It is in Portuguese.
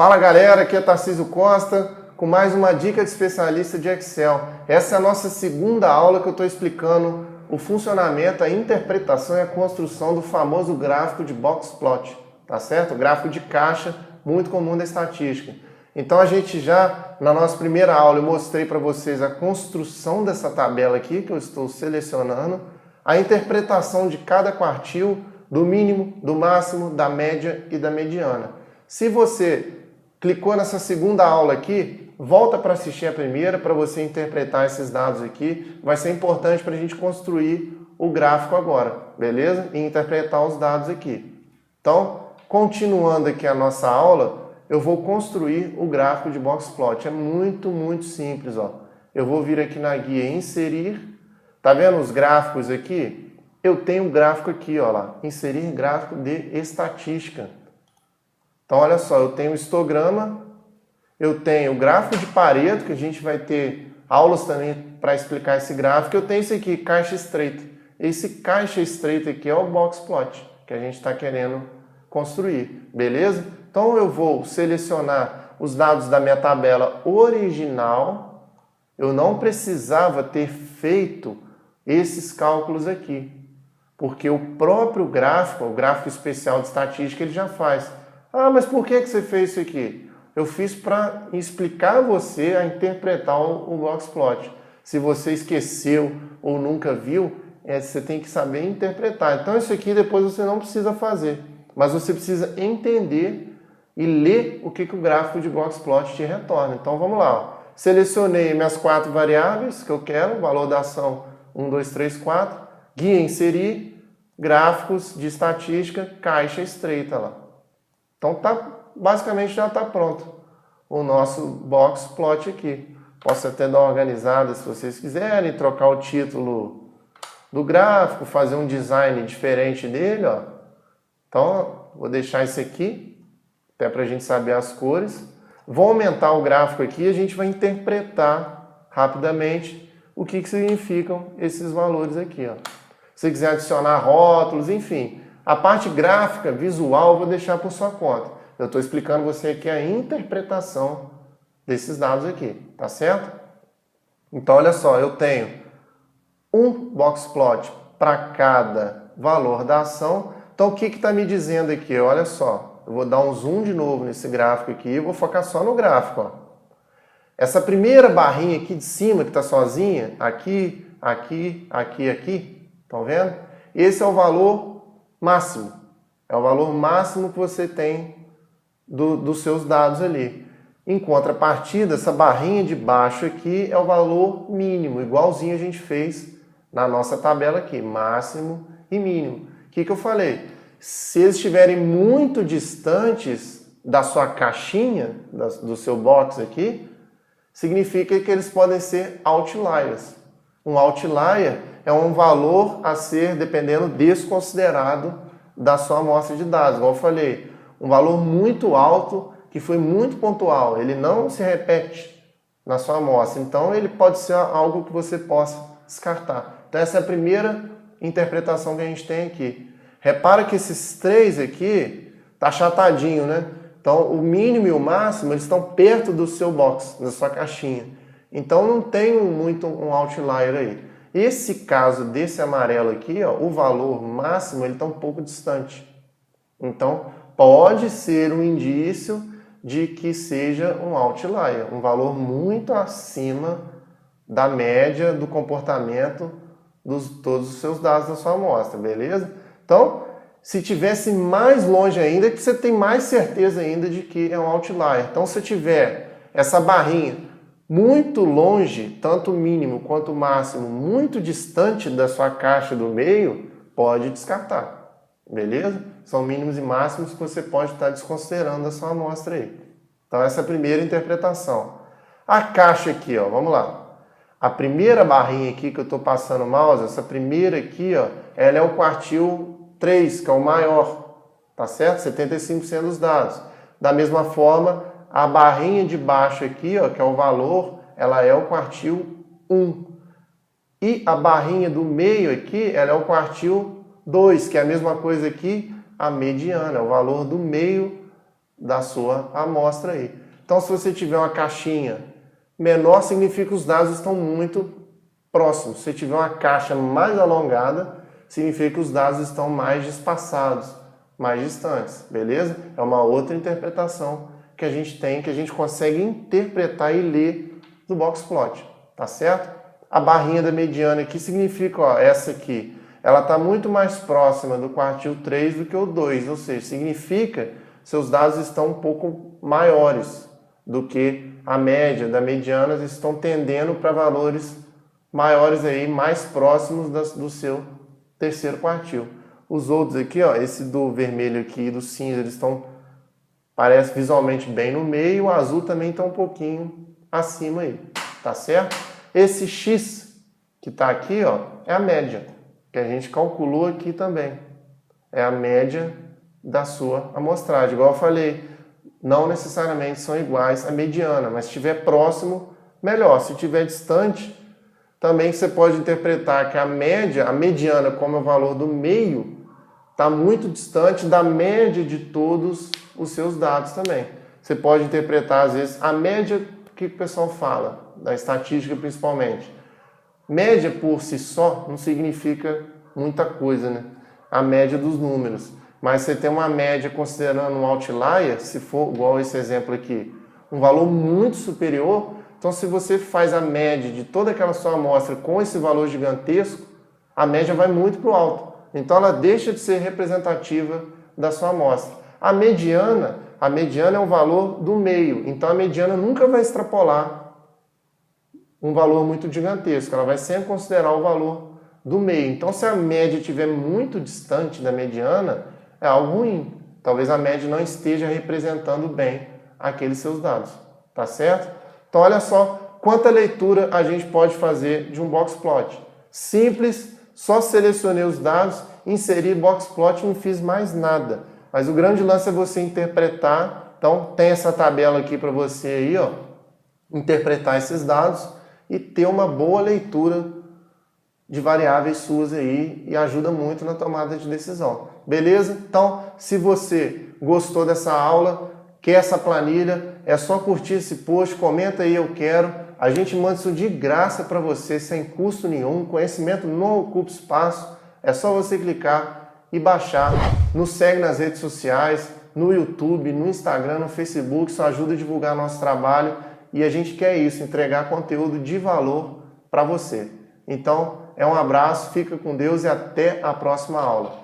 Fala galera, aqui é Tarcísio Costa com mais uma dica de especialista de Excel. Essa é a nossa segunda aula que eu estou explicando o funcionamento, a interpretação e a construção do famoso gráfico de box plot, tá certo? O gráfico de caixa, muito comum da estatística. Então a gente já, na nossa primeira aula, eu mostrei para vocês a construção dessa tabela aqui, que eu estou selecionando, a interpretação de cada quartil, do mínimo, do máximo, da média e da mediana. Se você clicou nessa segunda aula aqui, volta para assistir a primeira para você interpretar esses dados aqui. Vai ser importante para a gente construir o gráfico agora, beleza? E interpretar os dados aqui. Então, continuando aqui a nossa aula, eu vou construir o gráfico de box plot. É muito simples, ó. Eu vou vir aqui na guia inserir. Tá vendo os gráficos aqui? Eu tenho um gráfico aqui, ó lá, inserir gráfico de estatística. Então, olha só, eu tenho o histograma, eu tenho o gráfico de Pareto, que a gente vai ter aulas também para explicar esse gráfico. Eu tenho esse aqui, caixa estreita. Esse caixa estreita aqui é o box plot que a gente está querendo construir, beleza? Então, eu vou selecionar os dados da minha tabela original. Eu não precisava ter feito esses cálculos aqui, porque o próprio gráfico, o gráfico especial de estatística, ele já faz. Ah, mas por que você fez isso aqui? Eu fiz para explicar a você a interpretar o box plot. Se você esqueceu ou nunca viu, você tem que saber interpretar. Então isso aqui depois você não precisa fazer, mas você precisa entender e ler o que o gráfico de box plot te retorna. Então vamos lá. Ó. Selecionei minhas 4 variáveis que eu quero, valor da ação 1, 2, 3, 4, guia inserir, gráficos de estatística, caixa estreita lá. Então, basicamente já está pronto o nosso box plot aqui. Posso até dar uma organizada se vocês quiserem, trocar o título do gráfico, fazer um design diferente dele. Ó. Então, vou deixar isso aqui, até para a gente saber as cores. Vou aumentar o gráfico aqui e a gente vai interpretar rapidamente o que significam esses valores aqui. Ó. Se quiser adicionar rótulos, enfim. A parte gráfica, visual, eu vou deixar por sua conta. Eu estou explicando você aqui a interpretação desses dados aqui, tá certo? Então, olha só, eu tenho um box plot para cada valor da ação. Então, o que está me dizendo aqui? Olha só, eu vou dar um zoom de novo nesse gráfico aqui e vou focar só no gráfico. Ó. Essa primeira barrinha aqui de cima, que está sozinha, aqui, estão vendo? Esse é o valor máximo. É o valor máximo que você tem dos seus dados ali. Em contrapartida, essa barrinha de baixo aqui é o valor mínimo, igualzinho a gente fez na nossa tabela aqui, máximo e mínimo. O que eu falei? Se eles estiverem muito distantes da sua caixinha, do seu box aqui, significa que eles podem ser outliers. Um outlier é um valor a ser, dependendo, desconsiderado da sua amostra de dados. Igual eu falei, um valor muito alto, que foi muito pontual. Ele não se repete na sua amostra. Então, ele pode ser algo que você possa descartar. Então, essa é a primeira interpretação que a gente tem aqui. Repara que esses três aqui, tá achatadinho, né? Então, o mínimo e o máximo, eles estão perto do seu box, da sua caixinha. Então, não tem muito um outlier aí. Esse caso desse amarelo aqui, ó, o valor máximo, ele está um pouco distante. Então, pode ser um indício de que seja um outlier, um valor muito acima da média do comportamento de todos os seus dados da sua amostra, beleza? Então, se tivesse mais longe ainda, que você tem mais certeza ainda de que é um outlier. Então, se tiver essa barrinha muito longe, tanto o mínimo quanto o máximo, muito distante da sua caixa do meio, pode descartar, beleza? São mínimos e máximos que você pode estar desconsiderando da sua amostra aí. Então essa é a primeira interpretação. A caixa aqui, ó, vamos lá. A primeira barrinha aqui que eu estou passando o mouse, essa primeira aqui, ó, ela é o quartil 3, que é o maior, tá certo? 75% dos dados. Da mesma forma, a barrinha de baixo aqui, ó, que é o valor, ela é o quartil 1. E a barrinha do meio aqui, ela é o quartil 2, que é a mesma coisa aqui, a mediana, é o valor do meio da sua amostra aí. Então, se você tiver uma caixinha menor, significa que os dados estão muito próximos. Se você tiver uma caixa mais alongada, significa que os dados estão mais espaçados, mais distantes, beleza? É uma outra interpretação que a gente tem, que a gente consegue interpretar e ler do boxplot, tá certo? A barrinha da mediana aqui significa, ó, essa aqui, ela está muito mais próxima do quartil 3 do que o 2, ou seja, significa que seus dados estão um pouco maiores do que a média da mediana, estão tendendo para valores maiores aí, mais próximos do seu terceiro quartil. Os outros aqui, ó, esse do vermelho aqui e do cinza, eles estão, parece visualmente bem no meio, o azul também está um pouquinho acima aí, tá certo? Esse X que está aqui, ó, é a média, que a gente calculou aqui também. É a média da sua amostragem. Igual eu falei, não necessariamente são iguais à mediana, mas se estiver próximo, melhor. Se estiver distante, também você pode interpretar que a média, a mediana, como é o valor do meio, está muito distante da média de todos os seus dados também. Você pode interpretar, às vezes, a média, o que o pessoal fala, da estatística principalmente. Média por si só não significa muita coisa, né? A média dos números. Mas você tem uma média considerando um outlier, se for igual esse exemplo aqui, um valor muito superior. Então, se você faz a média de toda aquela sua amostra com esse valor gigantesco, a média vai muito para o alto. Então, ela deixa de ser representativa da sua amostra. A mediana é um valor do meio. Então, a mediana nunca vai extrapolar um valor muito gigantesco. Ela vai sempre considerar o valor do meio. Então, se a média estiver muito distante da mediana, é algo ruim. Talvez a média não esteja representando bem aqueles seus dados. Tá certo? Então, olha só quanta leitura a gente pode fazer de um boxplot. Simples, só selecionei os dados, inseri boxplot e não fiz mais nada. Mas o grande lance é você interpretar. Então, tem essa tabela aqui para você aí, ó, interpretar esses dados e ter uma boa leitura de variáveis suas aí e ajuda muito na tomada de decisão. Beleza? Então, se você gostou dessa aula, quer essa planilha, é só curtir esse post, comenta aí, eu quero. A gente manda isso de graça para você, sem custo nenhum. Conhecimento não ocupa espaço. É só você clicar e baixar. Nos segue nas redes sociais, no YouTube, no Instagram, no Facebook. Isso ajuda a divulgar nosso trabalho. E a gente quer isso, entregar conteúdo de valor para você. Então, é um abraço, fica com Deus e até a próxima aula.